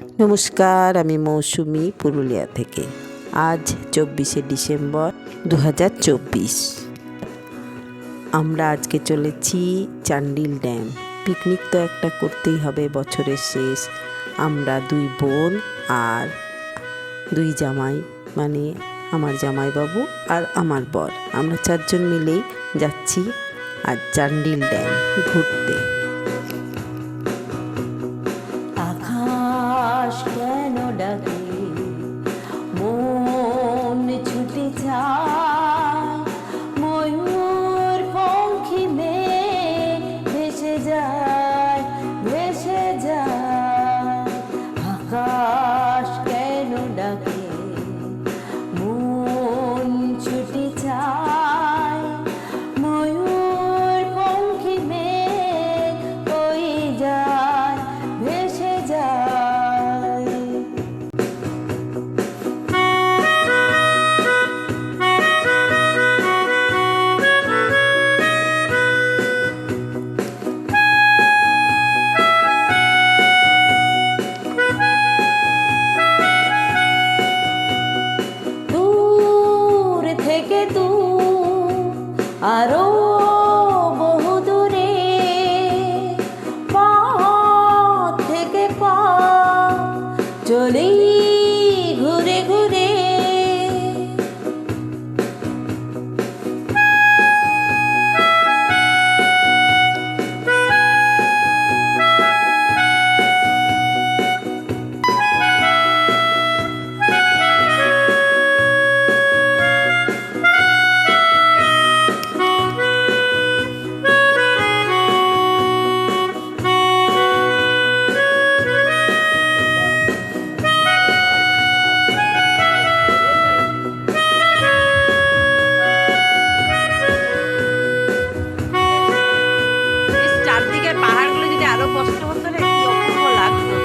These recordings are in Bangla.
নমস্কার, আমি মৌসুমি পুরুলিয়া থেকে। আজ 24শে ডিসেম্বর 2024। আমরা আজকে চলেছি চান্ডিল ড্যাম। পিকনিক তো একটা করতেই হবে, বছরের শেষ। আমরা দুই বোন আর দুই জামাই, মানে আমার জামাইবাবু আর আমার বর, আমরা চারজন মিলেই যাচ্ছি আজ চান্ডিল ড্যাম ঘুরতে। আকাশ কেন ডাকে, মন ছুটে যায়, ময়ূর পঙ্খী মেঘ ভেসে যায়, ভেসে যায়। আকাশ কেন ডাকে, মন ছুটে যায়, ময়ূর পঙ্খী মেঘ ওই যায়, ভেসে যায়। দূর থেকে দূর আরো বহু দূরে, পথ থেকে পথ চলি ঘুরে ঘুরে। চারদিকের পাহাড়গুলো যদি আরো কষ্ট হতো না, কি অপূর্ব লাগতো।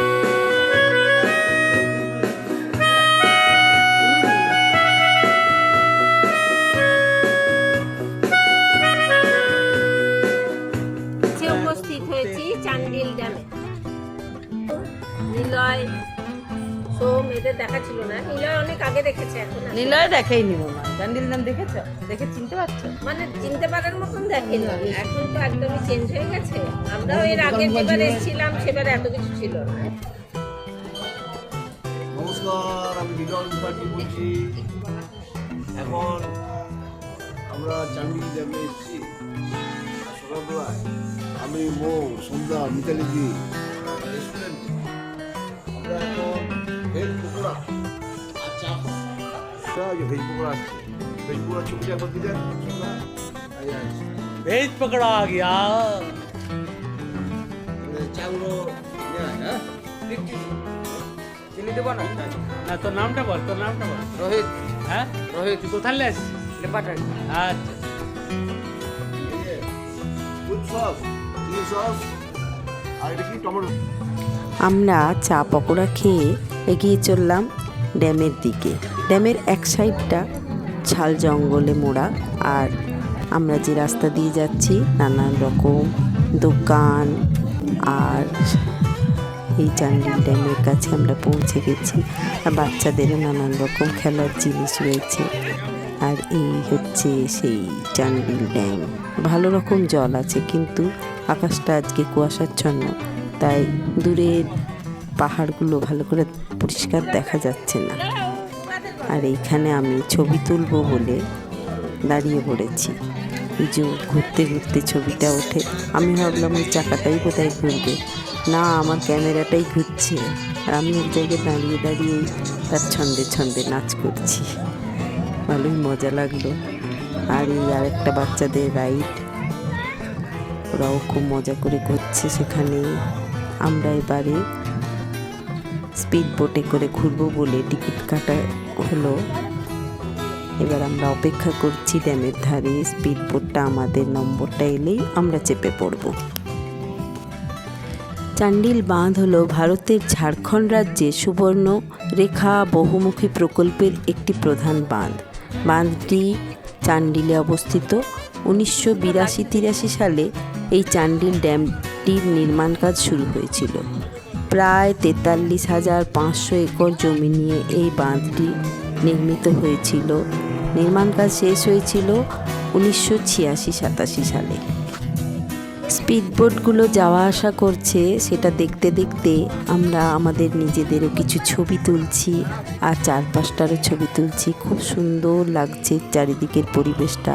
উপস্থিত হয়েছি চান্ডিল ড্যামে। নিলয়, সোম এদের দেখা ছিল না। নিলয় অনেক আগে দেখেছে, এখন আর। নিলয় দেখাই নিব না। চান্ডিল ড্যাম দেখেছো? দেখে চিনতে পারছো? মানে চিনতে পারার মতন দেখেনি, এখন তো একদমই চেঞ্জ হয়ে গেছে। আমরাও এর আগে যেবার এসেছিলাম সেবারে এত কিছু ছিল না। নমস্কার, আমি বিজন পার্টি বলছি। এখন আমরা চান্ডিল ড্যামে এসেছি সকালবেলায়। আমি মৌ, সন্ধ্যা, মিতালিদি রেস্টুরেন্ট। আমরা এখন ভেজ পকোড়া আর চা খাবো। ভেজ পকোড়া আসছে, ভেজ পকোড়া ছবিটা একবার দিলেন সন্ধ্যা। वेज पकड़ा आ गया। চাগুলো নিয়ে আয়, হ্যাঁ? চিনি দেবো না? না তোর নামটা বল, তোর নামটা বল। রোহিত। হ্যাঁ রোহিত। তুই কোথায় লেস? পাঠাই। আচ্ছা ফুড সস, চিলি সস, আর এটা কি টমেটো। আমরা চা পকোড়া খেয়ে এগিয়ে চললাম ড্যামের দিকে। ড্যামের এক সাইডটা ঝাল জঙ্গলে মোড়া, আর আমরা যে রাস্তা দিয়ে যাচ্ছি নানান রকম দোকান। আর এই চান্ডিল ড্যামের কাছে আমরা পৌঁছে গেছি, আর বাচ্চাদেরও নানান রকম খেলার জিনিস রয়েছে। আর এই হচ্ছে সেই চান্ডিল ড্যাম। ভালো রকম জল আছে, কিন্তু আকাশটা আজকে কুয়াশাচ্ছন্ন, তাই দূরের পাহাড়গুলো ভালো করে পরিষ্কার দেখা যাচ্ছে না। আর এইখানে আমি ছবি তুলবো বলে দাঁড়িয়ে পড়েছি। এই যে ঘুরতে ঘুরতে ছবিটা ওঠে, আমি ভাবলাম ওই চাকাটাই কোথায় ঘুরবে, না আমার ক্যামেরাটাই ঘুরছে। আর আমি এক জায়গায় দাঁড়িয়ে দাঁড়িয়ে তার ছন্দে ছন্দে নাচ করছি। ভালোই মজা লাগলো। আর এই আরেকটা বাচ্চাদের রাইড, ওরাও খুব মজা করে করছে সেখানে। আমরা এবারে স্পিড বোটে করে ঘুরবো বলে টিকিট কাটা হলো। এবার আমরা অপেক্ষা করছি ড্যামের ধারে। স্পিড বোটটা আমাদের নম্বরটা এলেই আমরা চেপে পড়ব। চান্ডিল বাঁধ হলো ভারতের ঝাড়খণ্ড রাজ্যে সুবর্ণ রেখা বহুমুখী প্রকল্পের একটি প্রধান বাঁধ। বাঁধটি চান্ডিলে অবস্থিত। 1982-83 সালে এই চান্ডিল ড্যামটির নির্মাণ কাজ শুরু হয়েছিল। প্রায় 43,500 একর জমি নিয়ে এই বাঁধটি নির্মিত হয়েছিল। নির্মাণ কাজ শেষ হয়েছিল 1986-87 সালে। স্পিডবোটগুলো যাওয়া আসা করছে, সেটা দেখতে দেখতে আমরা আমাদের নিজেদেরও কিছু ছবি তুলছি আর চারপাশটারও ছবি তুলছি। খুব সুন্দর লাগছে চারিদিকের পরিবেশটা।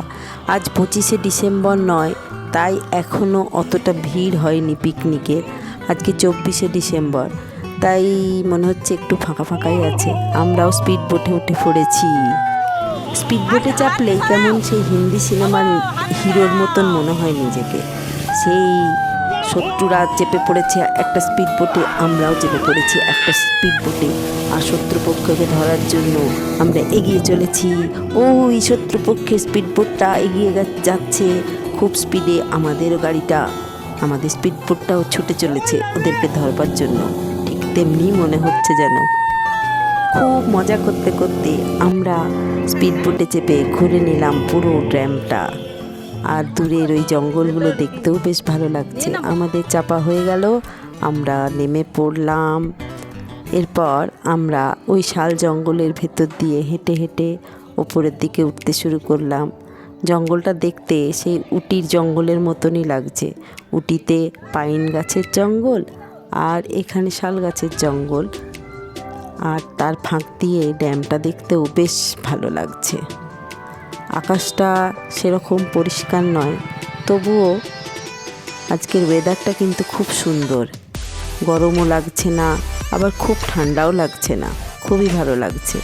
আজ 25শে ডিসেম্বর নয়, তাই এখনও অতটা ভিড় হয়নি পিকনিকের। আজকে 24শে ডিসেম্বর, তাই মনে হচ্ছে একটু ফাঁকা ফাঁকাই আছে। আমরাও স্পিডবোটে উঠে পড়েছি। স্পিডবোটে চাপলেই কেমন সেই হিন্দি সিনেমার হিরোর মতন মনে হয় নিজেকে। সেই শত্রুরা চেপে পড়েছে একটা স্পিডবোটে, আমরাও চেপে পড়েছি একটা স্পিডবোটে, আর শত্রুপক্ষকে ধরার জন্য আমরা এগিয়ে চলেছি। ওই শত্রুপক্ষের স্পিডবোটটা এগিয়ে যাচ্ছে খুব স্পিডে, আমাদের স্পিডবোটটাও ছুটে চলেছে ওদেরকে ধরবার জন্য। ঠিক তেমনি মনে হচ্ছে যেন। খুব মজা করতে করতে আমরা স্পিডবোটে চেপে ঘুরে নিলাম পুরো ড্যামটা, আর দূরের ওই জঙ্গলগুলো দেখতেও বেশ ভালো লাগছে। আমাদের চাপা হয়ে গেল, আমরা নেমে পড়লাম। এরপর আমরা ওই শাল জঙ্গলের ভেতর দিয়ে হেঁটে হেঁটে ওপরের দিকে উঠতে শুরু করলাম। জঙ্গলটা দেখতে সেই উটির জঙ্গলের মতনই লাগছে। উটিতে পাইন গাছের জঙ্গল আর এখানে শাল গাছের জঙ্গল, আর তার ফাঁক দিয়ে ড্যামটা দেখতেও বেশ ভালো লাগছে। আকাশটা সেরকম পরিষ্কার নয়, তবুও আজকের ওয়েদারটা কিন্তু খুব সুন্দর। গরমও লাগছে না, আবার খুব ঠান্ডাও লাগছে না, খুবই ভালো লাগছে।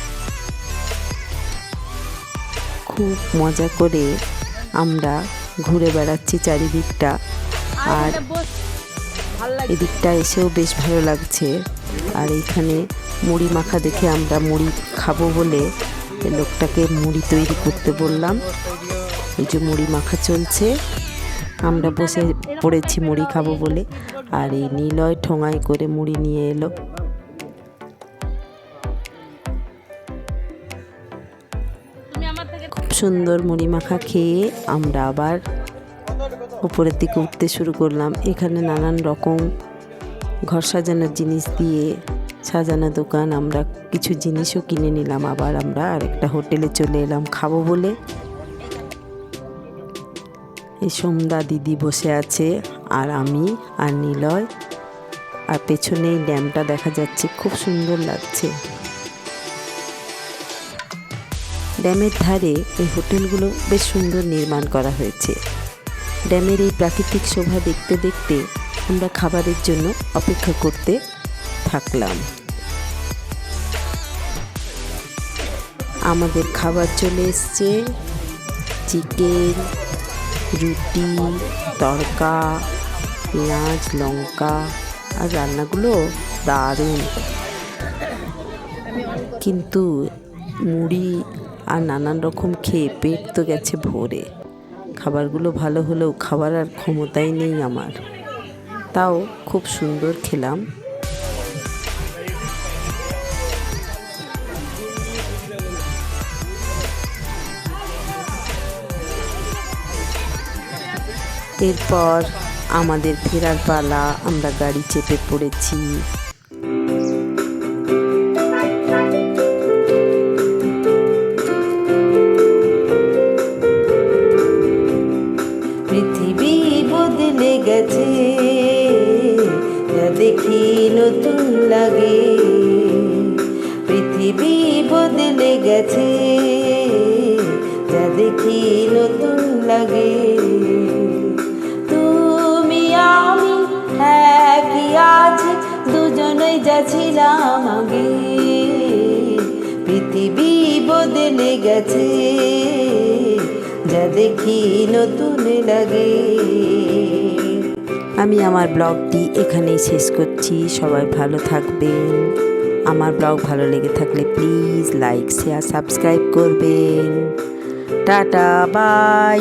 খুব মজা করে আমরা ঘুরে বেড়াচ্ছি চারিদিকটা, আর এদিকটা এসেও বেশ ভালো লাগছে। আর এইখানে মুড়ি মাখা দেখে আমরা মুড়ি খাবো বলে লোকটাকে মুড়ি তৈরি করতে বললাম। এই যে মুড়ি মাখা চলছে, আমরা বসে পড়েছি মুড়ি খাবো বলে। আর এই নিলয় ঠোঙায় করে মুড়ি নিয়ে এলো। খুব সুন্দর মুড়ি মাখা খেয়ে আমরা আবার উপরের দিকে উঠতে শুরু করলাম। এখানে নানান রকম ঘর সাজানোর জিনিস দিয়ে সাজানো দোকান। আমরা কিছু জিনিসও কিনে নিলাম। আবার আমরা আরেকটা হোটেলে চলে এলাম খাবো বলে। এই সন্ধ্যা দিদি বসে আছে, আর আমি আর নিলয়, আর পেছনেই ড্যামটা দেখা যাচ্ছে, খুব সুন্দর লাগছে। ড্যামের ধারে এই হোটেলগুলো বেশ সুন্দর নির্মাণ করা হয়েছে। ড্যামের এই প্রাকৃতিক শোভা দেখতে দেখতে আমরা খাবারের জন্য অপেক্ষা করতে থাকলাম। আমাদের খাবার চলে এসছে, চিকেন, রুটি, তড়কা, পেঁয়াজ, লঙ্কা, আর রান্নাগুলো দারুণ। কিন্তু মুড়ি আর নানান রকম খেয়ে পেট তো গেছে ভরে। খাবারগুলো ভালো হলেও খাবার আর ক্ষমতাই নেই আমার, তাও খুব সুন্দর খেলাম। এরপর আমাদের ফেরার পালা, আমরা গাড়ি চেপে পড়েছি। পৃথিবী বদলে গেছে, যা দেখি নতুন লাগে। পৃথিবী বদলে গেছে, যা দেখি নতুন লাগে। তুমি আমি একই আছি, দুজনেই যা ছিলাম আগে। পৃথিবী বদলে গেছে, যা দেখি নতুন লাগে। আমি আমার ব্লগটি এখানেই শেষ করছি। সবাই ভালো থাকবেন। আমার ব্লগ ভালো লেগে থাকলে প্লিজ লাইক, শেয়ার, সাবস্ক্রাইব করবেন। টাটা, বাই।